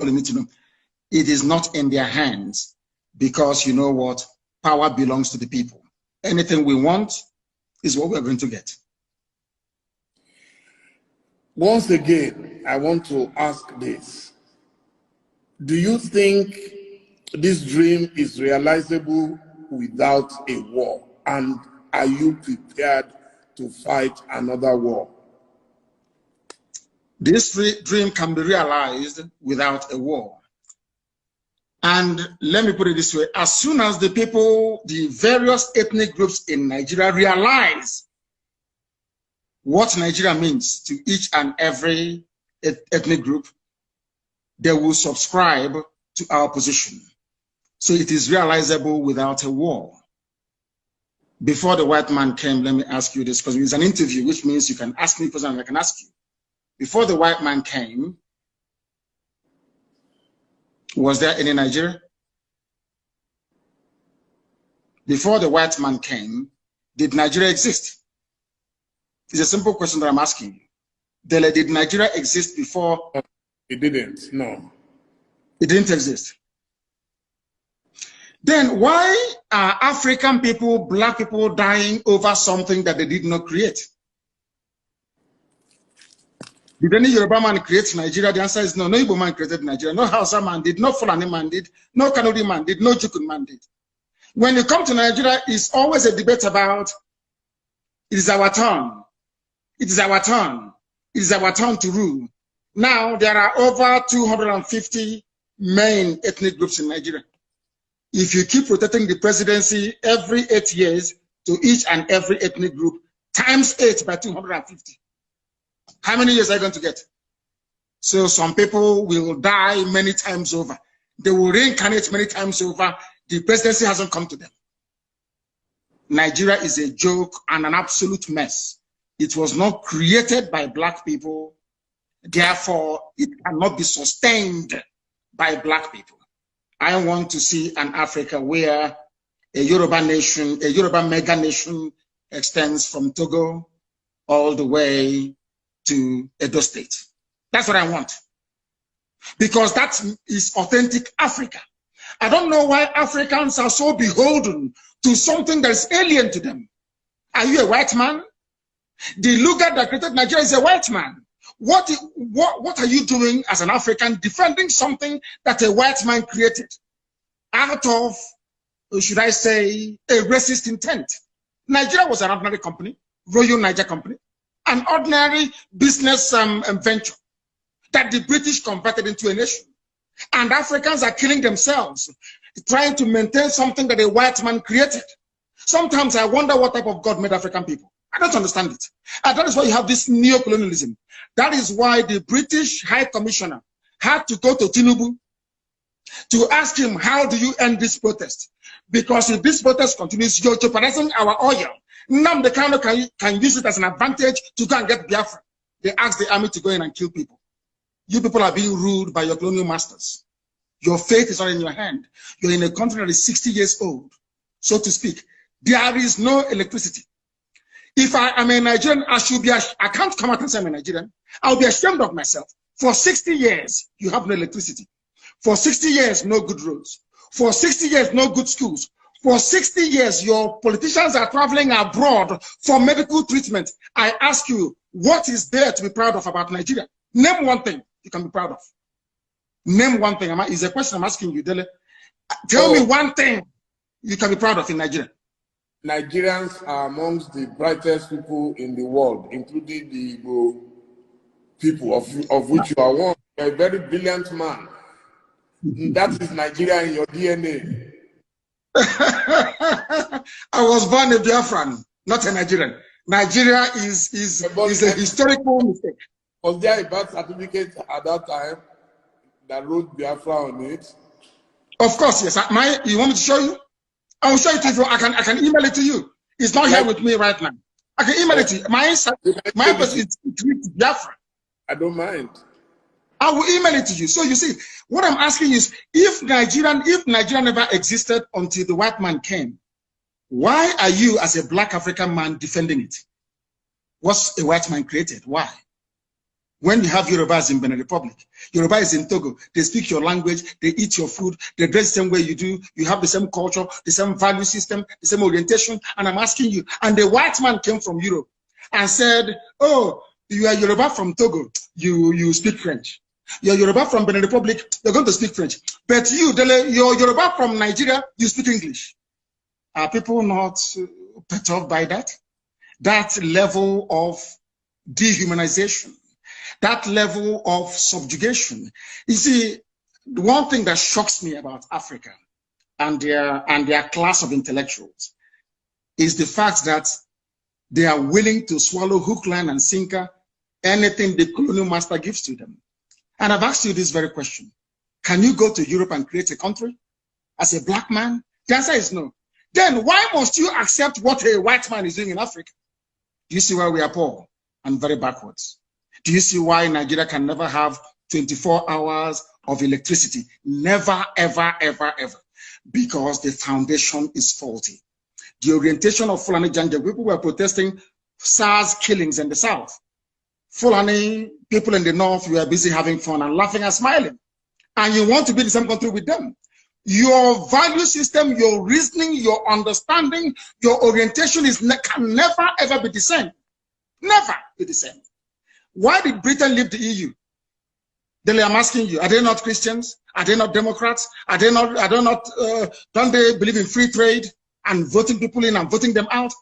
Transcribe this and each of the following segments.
you need to know. It is not in their hands because you know what? Power belongs to the people. Anything we want is what we're going to get. Once again, I want to ask this. Do you think this dream is realizable without a war? And are you prepared to fight another war? This dream can be realized without a war. And let me put it this way, as soon as the people, the various ethnic groups in Nigeria realize what Nigeria means to each and every ethnic group, they will subscribe to our position. So it is realizable without a war. Before the white man came, let me ask you this, because it's an interview, which means you can ask me questions and I can ask you. Before the white man came, was there any Nigeria? Before the white man came, did Nigeria exist? It's a simple question that I'm asking you. Dele, did Nigeria exist before? It didn't, no. It didn't exist. Then why are African people, black people dying over something that they did not create? Did any Yoruba man create Nigeria? The answer is no. No Igbo man created Nigeria. No Hausa man did. No Fulani man did. No Kanuri man did. No Jukun man did. When you come to Nigeria, it's always a debate about it is our turn. It is our turn. It is our turn to rule. Now there are over 250 main ethnic groups in Nigeria. If you keep rotating the presidency every 8 years to each and every ethnic group, times 8 by 250. How many years are you going to get? So some people will die many times over. They will reincarnate many times over. The presidency hasn't come to them. Nigeria is a joke and an absolute mess. It was not created by black people. Therefore, it cannot be sustained by black people. I want to see an Africa where a Yoruba nation, a Yoruba mega nation extends from Togo all the way to Edo State. That's what I want. Because that is authentic Africa. I don't know why Africans are so beholden to something that is alien to them. Are you a white man? The Luga that created Nigeria is a white man. What are you doing as an African defending something that a white man created out of, should I say, a racist intent? Nigeria was an ordinary company, Royal Niger Company, an ordinary business venture that the British converted into a nation. And Africans are killing themselves, trying to maintain something that a white man created. Sometimes I wonder what type of God made African people. I don't understand it. And that is why you have this neo-colonialism. That is why the British High Commissioner had to go to Tinubu to ask him, how do you end this protest? Because if this protest continues, you're jeopardizing our oil. Nnamdi Kanu can use it as an advantage to go and get Biafra. They asked the army to go in and kill people. You people are being ruled by your colonial masters. Your fate is not in your hand. You're in a country that is 60 years old, so to speak. There is no electricity. If I am a Nigerian, I can't come out and say I'm a Nigerian. I'll be ashamed of myself. For 60 years, you have no electricity. For 60 years, no good roads. For 60 years, no good schools. For 60 years, your politicians are traveling abroad for medical treatment. I ask you, what is there to be proud of about Nigeria? Name one thing you can be proud of. Name one thing. It's a question I'm asking you, Dele. Tell me one thing you can be proud of in Nigeria. Nigerians are amongst the brightest people in the world, including the Igbo people, of which you are one. You're a very brilliant man. That is Nigeria in your DNA. I was born a Biafran, not a Nigerian. Nigeria is a historical mistake. Was there a birth certificate at that time that wrote Biafra on it? Of course, yes. You want me to show you? I will show it to you. I can email it to you. It's not here with me right now. I can email it to you. My person is Biafra. I don't mind. I will email it to you. So you see, what I'm asking is, if Nigeria never existed until the white man came, why are you as a black African man defending it? What's a white man created? Why? When you have Yorubas in Benin Republic, Yoruba is in Togo, they speak your language, they eat your food, they dress the same way you do, you have the same culture, the same value system, the same orientation. And I'm asking you, and the white man came from Europe and said, oh, you are Yoruba from Togo, you speak French. You're Yoruba from Benin Republic, you're going to speak French. But you, Dele, you're Yoruba from Nigeria, you speak English. Are people not perturbed by that? That level of dehumanization, that level of subjugation. You see, the one thing that shocks me about Africa and their class of intellectuals is the fact that they are willing to swallow hook, line, and sinker anything the colonial master gives to them. And I've asked you this very question. Can you go to Europe and create a country as a black man? The answer is no. Then why must you accept what a white man is doing in Africa? Do you see why we are poor and very backwards? Do you see why Nigeria can never have 24 hours of electricity? Never, ever, ever, ever. Because the foundation is faulty. The orientation of Fulani Janjaweed, people were protesting SARS killings in the south. Fulani people in the north were busy having fun and laughing and smiling. And you want to be in the same country with them. Your value system, your reasoning, your understanding, your orientation can never ever be the same. Never be the same. Why did Britain leave the EU? Dele, I'm asking you, are they not Christians? Are they not Democrats? Are they not, don't they believe in free trade and voting people in and voting them out?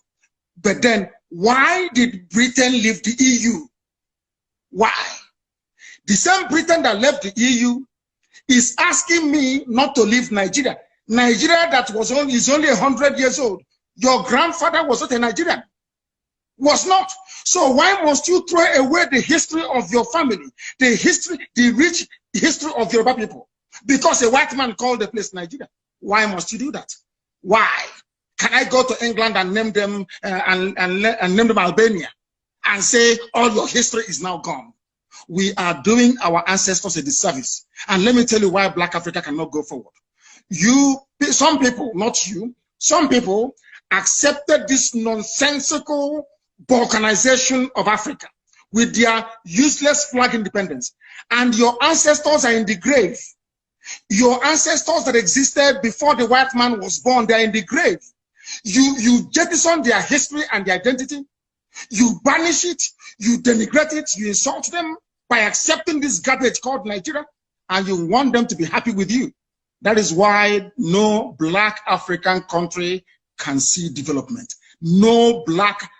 But then, why did Britain leave the EU? Why? The same Britain that left the EU is asking me not to leave Nigeria. Nigeria that is only 100 years old. Your grandfather was not a Nigerian. Was not. So why must you throw away the history of your family, the rich history of Yoruba people? Because a white man called the place Nigeria. Why must you do that? Why? Can I go to England and name them and name them Albania and say all your history is now gone? We are doing our ancestors a disservice. And let me tell you why Black Africa cannot go forward. Some people, not you, some people accepted this nonsensical balkanization of Africa with their useless flag independence. And your ancestors are in the grave. Your ancestors that existed before the white man was born, they are in the grave. You jettison their history and their identity. You banish it, you denigrate it, you insult them by accepting this garbage called Nigeria, and you want them to be happy with you. That is why no Black African country can see development. No Black